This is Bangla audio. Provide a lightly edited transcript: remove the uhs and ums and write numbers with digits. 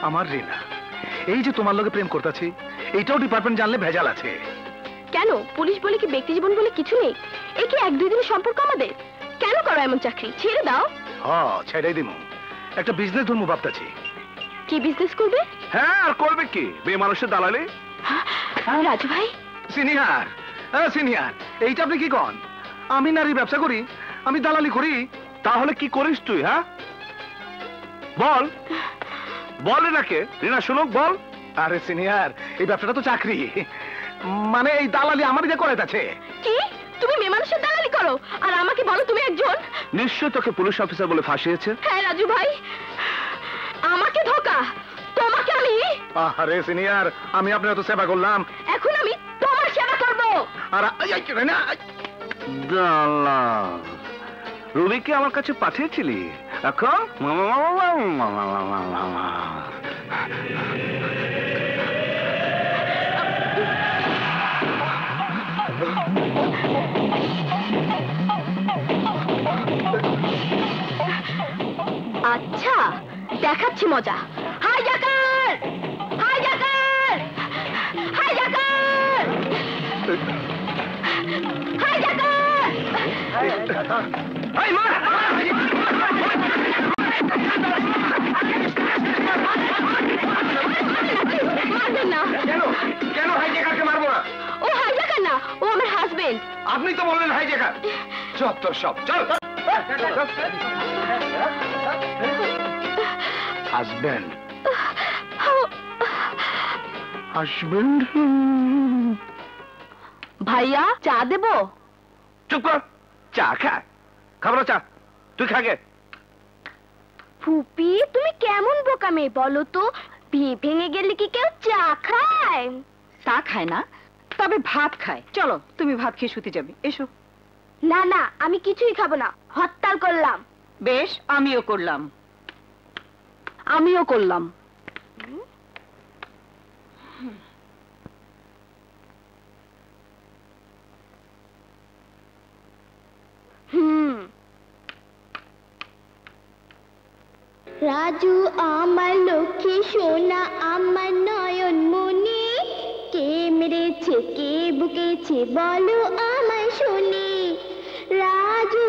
আমার রিনা, এই যে তোমার লগে প্রেম করতেছি, এইটাও ডিপার্টমেন্ট জানলে ভেজাল আছে। কেন? পুলিশ বলে কি ব্যক্তি জীবন বলে কিছু নেই? এ কি এক দুই দিনের সম্পর্ক আমাদের? কেন করো এমন চাকরি? ছেড়ে দাও। হ্যাঁ, ছেড়েই দিমু। একটা বিজনেস ধরমু ভাবতেছি। কি বিজনেস করবে? হ্যাঁ, আর করবে কি? মেয়ে মানুষের দালালি। রাজু ভাই, সিনিয়র, সিনিয়র, এইটা আপনি কি কন? আমি নারী ব্যবসা করি, আমি দালালি করি। তাহলে কি করিস তুই? হ্যাঁ বল, বল রিনাকে। রিনা শুনুক, বল। আরে সিনিয়র, এই ব্যবসাটা তো চাকরি, মানে এই দালালি আমার যে করে আছে। কি তুমি মেয়ে মানুষের দালালি করো আর আমাকে বলো তুমি একজন? নিশ্চয় তোকে পুলিশ অফিসার বলে ফাঁসিয়েছে। হ্যাঁ রাজু ভাই, আমাকে ধোকা, তোমাকে আমি। আরে সিনিয়র, আমি আপনার তো সেবা করলাম, এখন আমি তোমার সেবা করবো। আর রুবিকে আমার কাছে পাঠিয়েছিলি এখন? আচ্ছা, দেখাচ্ছি মজা। Hijacker, hijacker, hijacker, hijacker, হাই মার। মারবেন না। কেন? কেন হাইজ্যাকারকে মারবো না? ও হাইজ্যাকার না, ও আমার হাজবেন্ড। আপনি তো বললেন হাইজ্যাকার। যত সব, চল। Husband, husband. ভাইয়া, চা দেবো? চুপ কর, চা খা। খাবো চা, তুই খাগে। ফুপি, তুমি কেমন বোকা মেয়ে বলো তো? বিয়ে ভেঙে গেলে কি কেউ চা খায়? চা খায় না, তবে ভাত খায়। চলো, তুমি ভাত খেয়ে শুতে যাবে, এসো। না না, আমি কিছুই খাবো না, হরতাল করলাম। বেশ, আমিও করলাম। আমিও করলাম। রাজু আমার লক্ষ্মী সোনা, আমার নয়ন মনি, কে মেরেছে কে বুকেছে বলো আমায় শুনি। রাজু